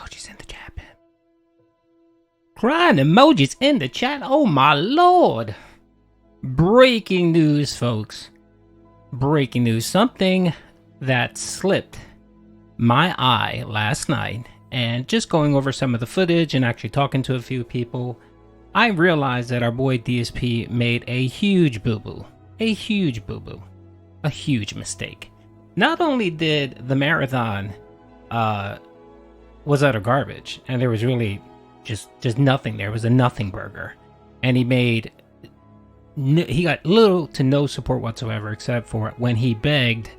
emojis in the chat, man. Crying emojis in the chat. Oh my lord. Breaking news, folks. Breaking news. Something that slipped my eye last night, and just going over some of the footage and actually talking to a few people, I realized that our boy DSP made a huge boo-boo. A huge boo-boo. A huge mistake. Not only did the marathon was utter garbage, and there was really just nothing there. It was a nothing burger. And he got little to no support whatsoever, except for when he begged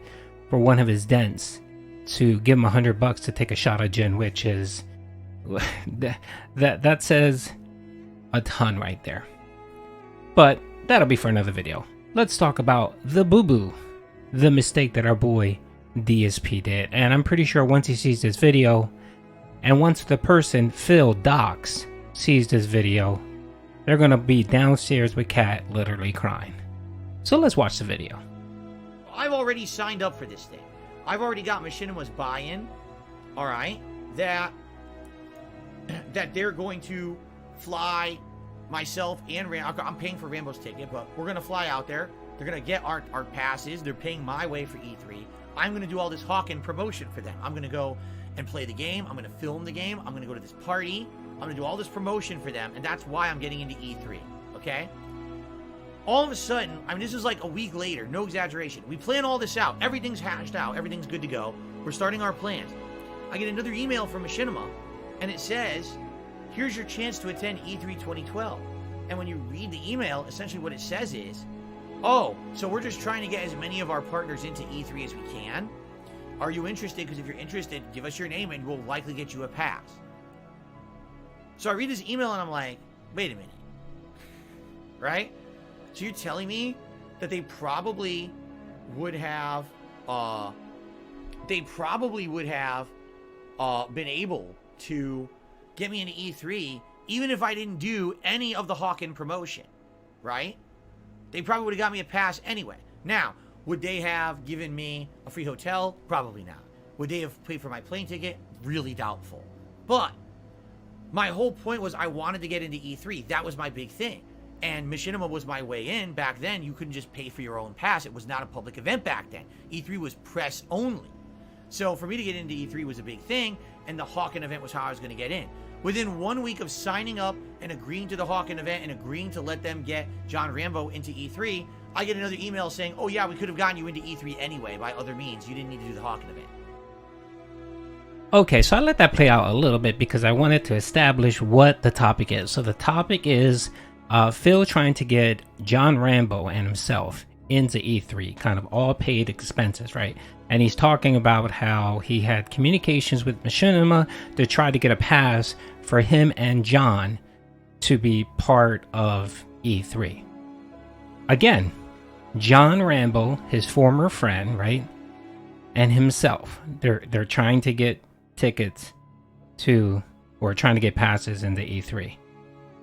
for one of his dents to give him $100 to take a shot of gin, which is that says a ton right there. But that'll be for another video. Let's talk about the boo-boo, the mistake that our boy DSP did. And I'm pretty sure once he sees this video, and once the person, Phil Dox, sees this video, they're gonna be downstairs with Kat literally crying. So let's watch the video. I've already signed up for this thing. I've already got Machinima's buy-in, all right, that they're going to fly myself and Rambo. I'm paying for Rambo's ticket, but we're going to fly out there. They're going to get our passes. They're paying my way for E3. I'm going to do all this hawking promotion for them. I'm going to go and play the game. I'm going to film the game. I'm going to go to this party. I'm going to do all this promotion for them, and that's why I'm getting into E3, okay? All of a sudden, I mean, this is like a week later, no exaggeration. We plan all this out. Everything's hashed out. Everything's good to go. We're starting our plans. I get another email from Machinima, and it says, here's your chance to attend E3 2012. And when you read the email, essentially what it says is, oh, so we're just trying to get as many of our partners into E3 as we can. Are you interested? Because if you're interested, give us your name and we'll likely get you a pass. So I read this email and I'm like, wait a minute. Right? So you're telling me that they probably would have been able to get me into E3 even if I didn't do any of the hawking promotion, right? They probably would have got me a pass anyway. Now, would they have given me a free hotel? Probably not. Would they have paid for my plane ticket? Really doubtful. But my whole point was I wanted to get into E3. That was my big thing. And Machinima was my way in. Back then, you couldn't just pay for your own pass. It was not a public event back then. E3 was press only. So for me to get into E3 was a big thing, and the Hawking event was how I was going to get in. Within 1 week of signing up and agreeing to the Hawking event and agreeing to let them get John Rambo into E3, I get another email saying, oh yeah, we could have gotten you into E3 anyway by other means. You didn't need to do the Hawking event. Okay, so I let that play out a little bit because I wanted to establish what the topic is. So the topic is Phil trying to get John Rambo and himself into E3, kind of all paid expenses, right? And he's talking about how he had communications with Machinima to try to get a pass for him and John to be part of E3. Again, John Rambo, his former friend, right? And himself, they're trying to get tickets to, or trying to get passes into E3.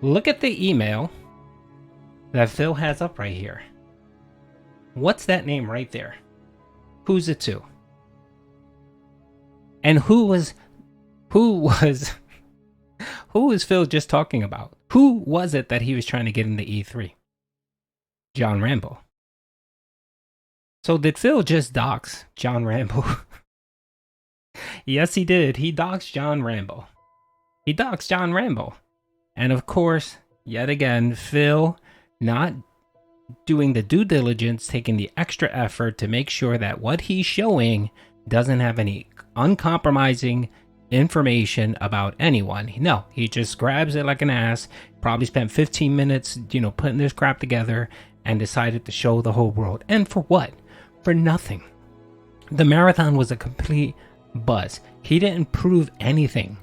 Look at the email that Phil has up right here. What's that name right there? Who's it to? And who is Phil just talking about? Who was it that he was trying to get into E3? John Rambo. So did Phil just dox John Rambo? Yes, he did. He doxed John Rambo. He doxed John Rambo. And of course, yet again, Phil not doing the due diligence, taking the extra effort to make sure that what he's showing doesn't have any uncompromising information about anyone. No, he just grabs it like an ass, probably spent 15 minutes, putting this crap together and decided to show the whole world. And for what? For nothing. The marathon was a complete buzz. He didn't prove anything.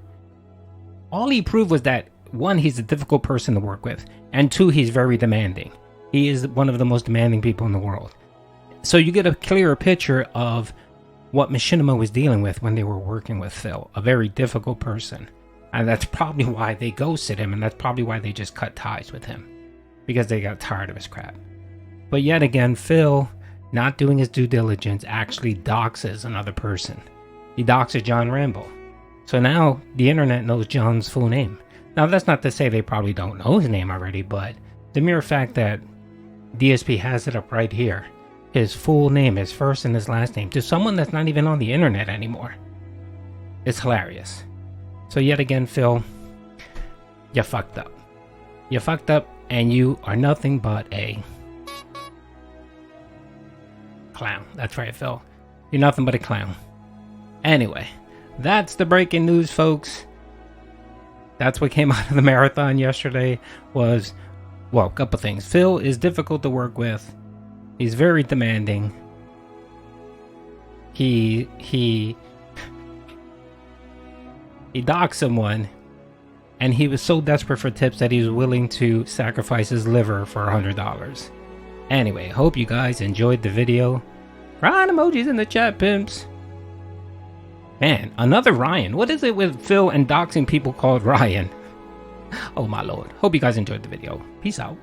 All he proved was that, one, he's a difficult person to work with, and two, he's very demanding. He is one of the most demanding people in the world. So you get a clearer picture of what Machinima was dealing with when they were working with Phil, a very difficult person. And that's probably why they ghosted him, and that's probably why they just cut ties with him, because they got tired of his crap. But yet again, Phil, not doing his due diligence, actually doxes another person. He doxes John Rambo. So now the internet knows John's full name. Now that's not to say they probably don't know his name already, but the mere fact that DSP has it up right here, his full name, his first and his last name, to someone that's not even on the internet anymore, it's hilarious. So yet again, Phil, you fucked up. You fucked up, and you are nothing but a clown. That's right, Phil. You're nothing but a clown. Anyway, that's the breaking news, folks. That's what came out of the marathon yesterday. Was, well, a couple things. Phil is difficult to work with. He's very demanding. He doxed someone, and he was so desperate for tips that he was willing to sacrifice his liver for $100. Anyway, hope you guys enjoyed the video. Ryan emojis in the chat, pimps. Man, another Ryan. What is it with Phil and doxing people called Ryan? Oh my lord. Hope you guys enjoyed the video. Peace out.